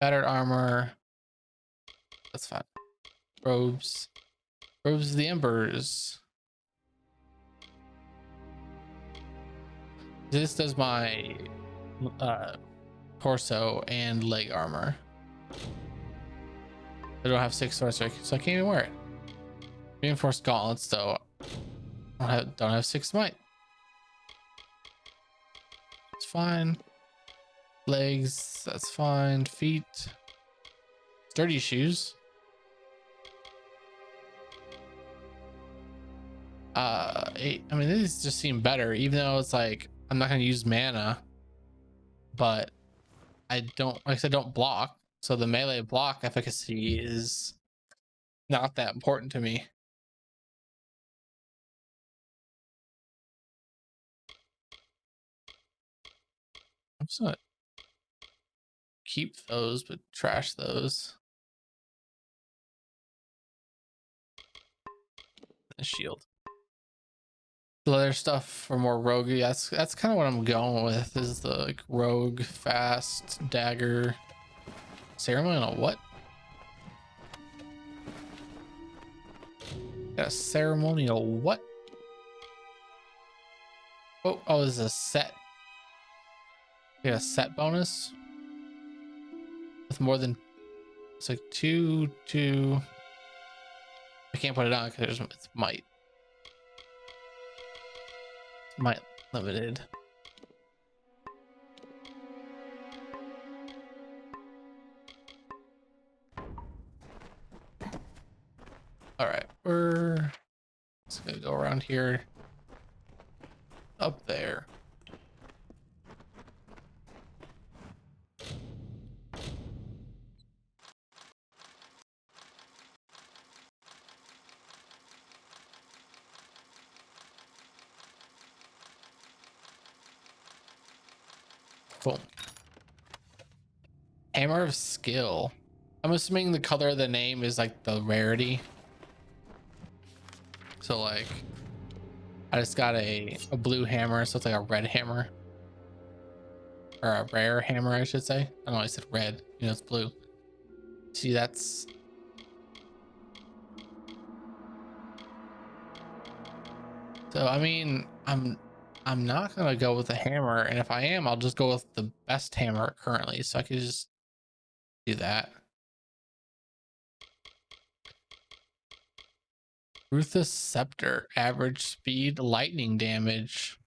battered armor. That's fine. Robes. Robes of the Embers. This does my torso and leg armor. I don't have 6 swords, so I can't even wear it. Reinforced gauntlets, though. Don't have 6 might. It's fine. Legs, that's fine. Feet. Sturdy shoes. I mean, these just seem better, even though it's like I'm not gonna use mana, but I don't, like I said, don't block, so the melee block efficacy is not that important to me. I'm just gonna keep those but trash those. A shield. The other stuff for more rogue, that's kind of what I'm going with, is the like rogue fast dagger ceremonial. What? Got a ceremonial what? Oh, this is a set. Got a set bonus with more than, it's like 2. I can't put it on because it's might limited. All right, we're just gonna go around here, up there. Boom. Hammer of Skill. I'm assuming the color of the name is like the rarity. So like, I just got a blue hammer, so it's like a red hammer. Or a rare hammer, I should say. I don't know, I said red, you know, it's blue. See, that's... So, I mean, I'm not gonna go with the hammer, and if I am, I'll just go with the best hammer currently, so I could just do that. Ruthless Scepter, average speed, lightning damage.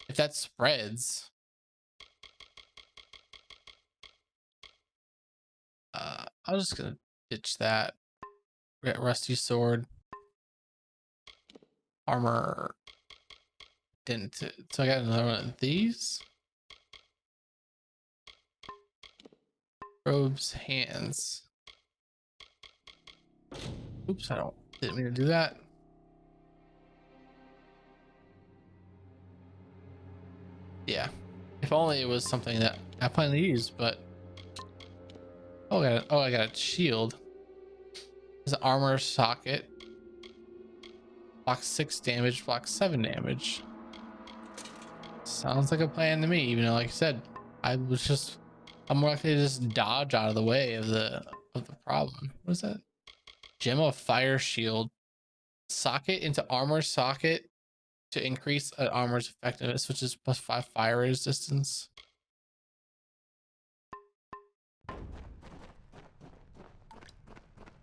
If that spreads, I'm just gonna ditch that. Rusty sword, armor didn't. So I got another one of these. Robes, hands. Oops, didn't mean to do that. Yeah, if only it was something that I plan to use, but oh, I got a shield. There's an armor socket. Blocks 6 damage, blocks 7 damage. Sounds like a plan to me, even though, like I said, I'm more likely to just dodge out of the way of the problem. What is that? Gem of Fire Shield. Socket into armor socket to increase an armor's effectiveness, which is +5 fire resistance.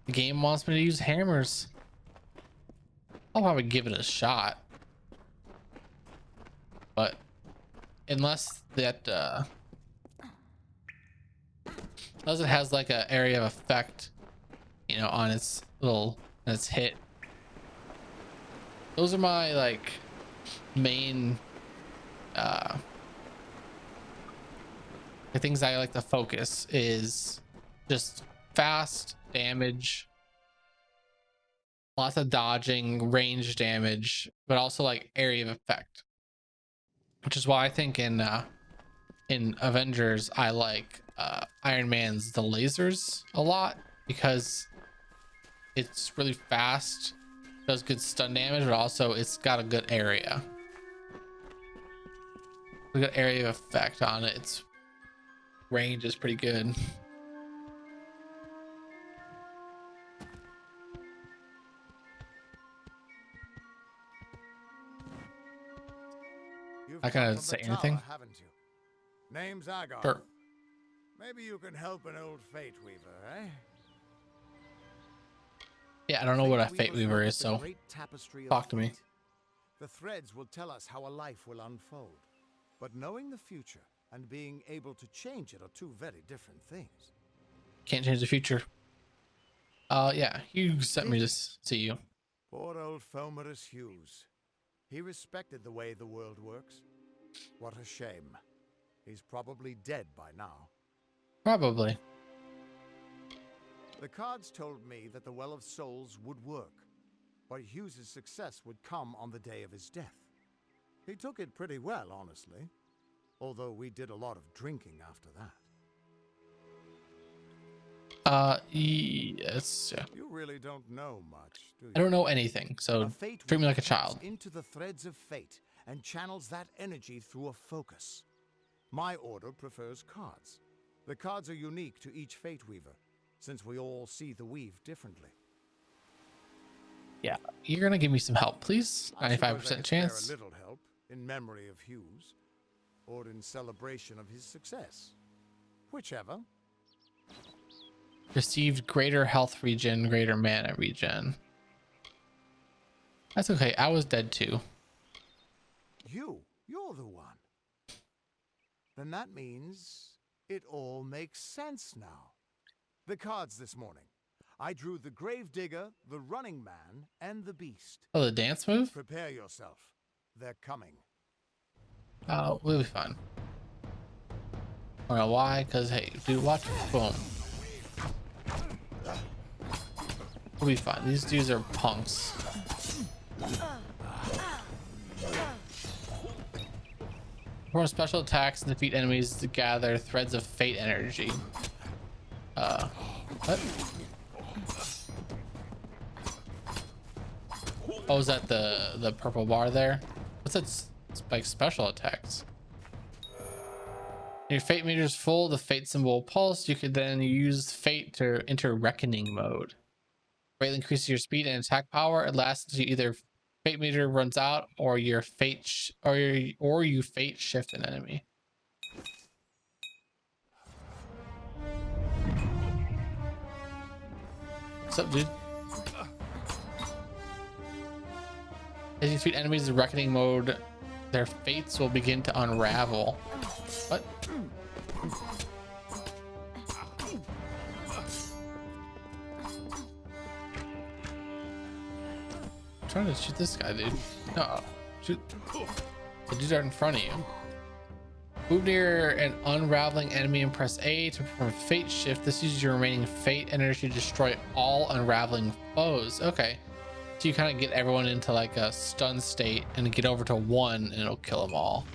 The game wants me to use hammers. I'll probably give it a shot, but unless it has like an area of effect, you know, on its hit. Those are my like main the things I like to focus, is just fast damage, lots of dodging, range damage, but also like area of effect, which is why I think in Avengers I like Iron Man's the lasers a lot, because it's really fast, does good stun damage, but also it's got a good area. A good area of effect on it. It's Range is pretty good. You've I come gotta from say the anything. tower, haven't you? Name's Agar. Sure. Maybe you can help an old Fate Weaver, eh? Yeah, I don't know what a Fate Weavers Weaver look is, at the so great tapestry of talk to me. fate. The threads will tell us how a life will unfold. But knowing the future and being able to change it are two very different things. Can't change the future. Yeah, you sent me to see you. Poor old Fomerus Hughes. He respected the way the world works. What a shame. He's probably dead by now. Probably. The cards told me that the Well of Souls would work, but Hughes's success would come on the day of his death. He took it pretty well, honestly, although we did a lot of drinking after that. Yes. Yeah. You really don't know much, do you? I don't know anything, so treat me like a child. Into the threads of fate and channels that energy through a focus. My order prefers cards. The cards are unique to each Fate Weaver, since we all see the weave differently. Yeah, you're gonna give me some help, please. 95% chance. A little help in memory of Hughes, or in celebration of his success. Whichever. Received greater health regen, greater mana regen. That's okay. I was dead too. You're the one. Then that means it all makes sense now. The cards this morning. I drew the Gravedigger, the Running Man, and the Beast. Oh, the dance move? Prepare yourself. They're coming. Oh, we'll be fine. I don't know why, because hey, dude, watch. Boom. We'll be fine. These dudes are punks. Perform special attacks and defeat enemies to gather threads of fate energy. What? Oh, is that the purple bar there? What's that? Like special attacks. Your fate meter is full. The fate symbol pulse. You could then use fate to enter reckoning mode. Greatly increases your speed and attack power. It lasts until either fate meter runs out or your fate or you fate shift an enemy. What's up, dude? As you defeat enemies in reckoning mode, their fates will begin to unravel. What? I'm trying to shoot this guy, dude. No, shoot the dude right in front of you. Move near an unraveling enemy and press A to perform fate shift. This uses your remaining fate energy to destroy all unraveling foes. Okay, so you kind of get everyone into like a stun state and get over to one and it'll kill them all.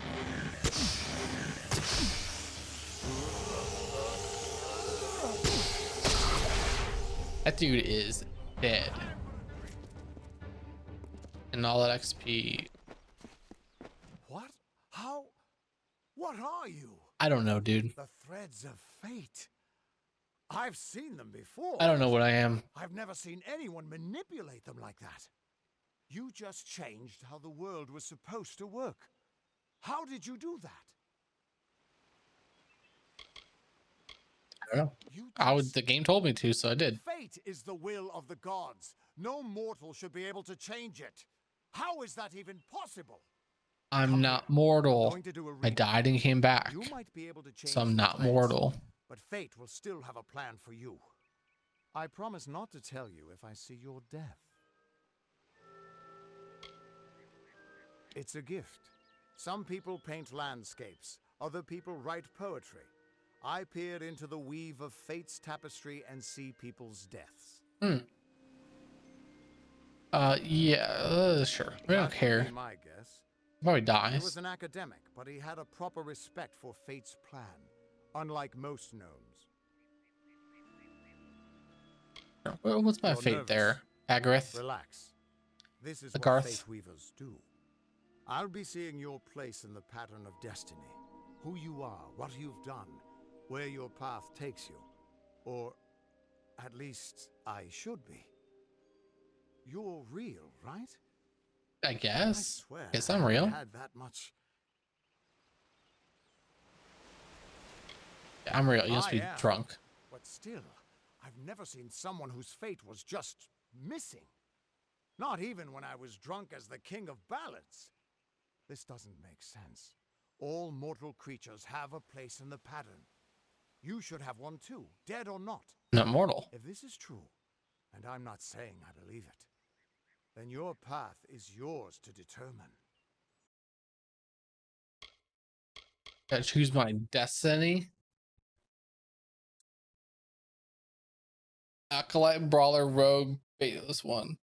That dude is dead. And all that XP. What? How? What are you? I don't know, dude. The threads of fate. I've seen them before. I don't know what I am. I've never seen anyone manipulate them like that. You just changed how the world was supposed to work. How did you do that? I don't know. The game told me to, so I did. Fate is the will of the gods. No mortal should be able to change it. How is that even possible? I'm not mortal. I died and came back. You might be able to change, so I'm not mortal. But fate will still have a plan for you. I promise not to tell you if I see your death. It's a gift. Some people paint landscapes. Other people write poetry. I peer into the weave of fate's tapestry and see people's deaths. Yeah, sure. I don't care. My guess. Probably He dies. was an academic, but he had a proper respect for fate's plan, unlike most gnomes. What's my fate there? Agarith? Relax. This is Agarth. what fate weavers do. I'll be seeing your place in the pattern of destiny. Who you are, what you've done. where your path takes you. Or at least I should be. You're real, right? I I guess. swear Guess I I'm haven't real. had that much. Yeah, I'm real. You must I be am, drunk. but still, I've never seen someone whose fate was just missing. Not even when I was drunk as the king of ballads. This doesn't make sense. All mortal creatures have a place in the pattern. You should have one too, dead or not. Not mortal. If this is true, and I'm not saying I believe it, then your path is yours to determine. Gotta choose my destiny. Acolyte, brawler, rogue, faithless one.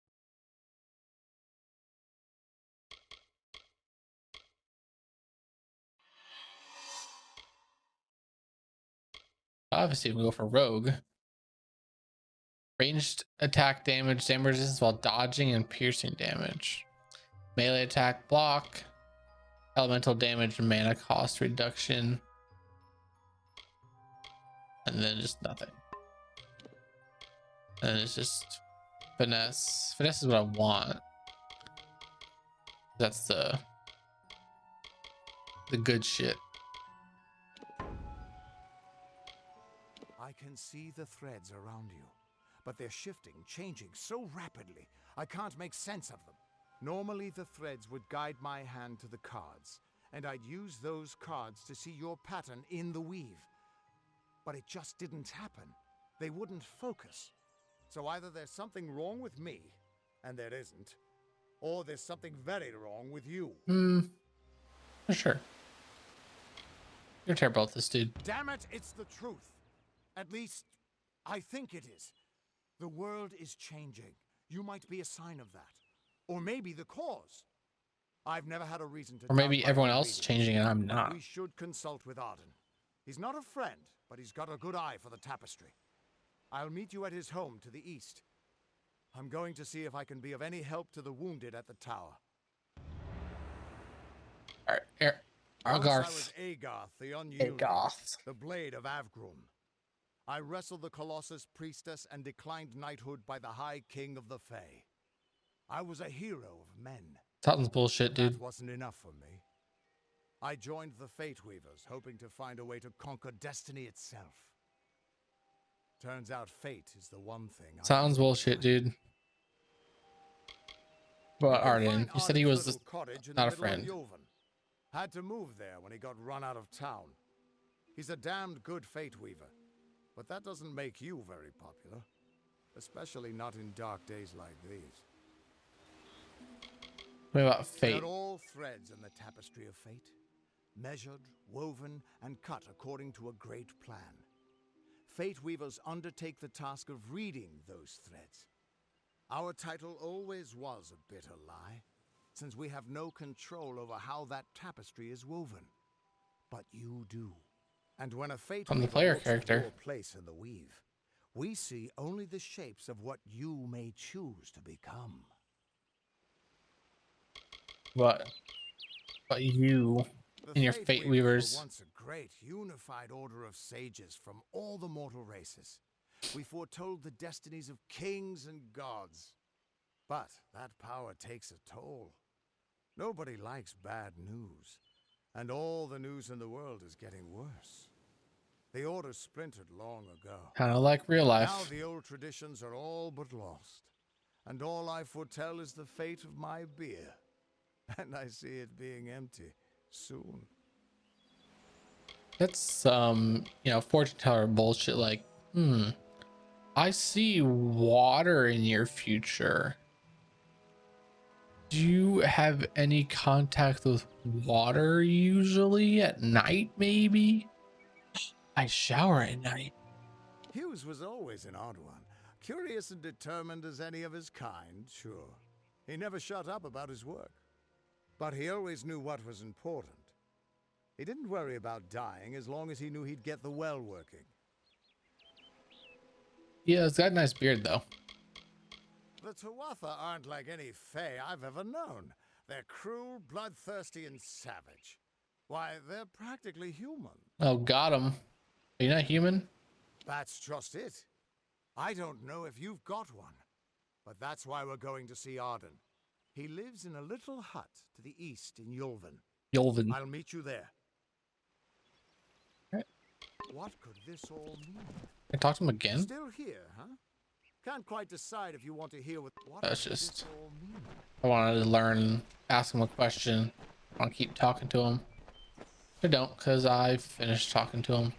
Obviously, we go for rogue. Ranged attack damage, damage resistance while dodging, and piercing damage. Melee attack, block. Elemental damage, mana cost reduction. And then just nothing. And it's just finesse. Finesse is what I want. That's the good shit. I can see the threads around you, but they're shifting, changing so rapidly, I can't make sense of them. Normally the threads would guide my hand to the cards, and I'd use those cards to see your pattern in the weave. But it just didn't happen. They wouldn't focus. So either there's something wrong with me, and there isn't, or there's something very wrong with you. For sure. You're terrible at this, dude. Damn it, it's the truth. At least, I think it is. The world is changing. You might be a sign of that. Or maybe the cause. I've never had a reason to Or maybe doubt my everyone own else is readings. changing and I'm not. We should consult with Arden. He's not a friend, but he's got a good eye for the tapestry. I'll meet you at his home to the east. I'm going to see if I can be of any help to the wounded at the tower. Once I was Argarth. Agarth, the unyielding, Agarth. the blade of Avgrum. I wrestled the Colossus priestess and declined knighthood by the High King of the Fae. I was a hero of men. Sounds bullshit, dude. That wasn't enough for me. I joined the Fate Weavers, hoping to find a way to conquer destiny itself. Turns out fate is the one thing Sounds bullshit, dude. But Arden, you said he was not a friend. Had to move there when he got run out of town. He's a damned good Fate Weaver, but that doesn't make you very popular, especially not in dark days like these. What about fate? They're all threads in the tapestry of fate, measured, woven, and cut according to a great plan. Fate Weavers undertake the task of reading those threads. Our title always was a bitter lie, since we have no control over how that tapestry is woven. But you do. And when a Fate I'm the Weaver player looks character. at your place in the weave, we see only the shapes of what you may choose to become. But you and your Fate Weavers. Were once a great unified order of sages from all the mortal races. We foretold the destinies of kings and gods. But that power takes a toll. Nobody likes bad news, and all the news in the world is getting worse. The order splintered long ago. Kind of like real life. Now the old traditions are all but lost, and all I foretell is the fate of my beer. And I see it being empty soon. That's fortune teller bullshit. Like, I see water in your future. Do you have any contact with water usually at night, maybe? I shower at night. Hughes was always an odd one. Curious and determined as any of his kind, sure. He never shut up about his work. But he always knew what was important. He didn't worry about dying as long as he knew he'd get the well working. Yeah, it's got a nice beard though. The Tuatha aren't like any Fae I've ever known. They're cruel, bloodthirsty, and savage. Why, they're practically human. Oh, got him. Are you not human? That's just it. I don't know if you've got one, but that's why we're going to see Arden. He lives in a little hut to the east in Yulven. Yolvin. I'll meet you there. Right. What could this all mean? I talk to him again? Still here, huh? Can't quite decide if you want to hear what That's could just... this all mean? I wanted to learn, ask him a question. I want to keep talking to him. I don't, because I finished talking to him.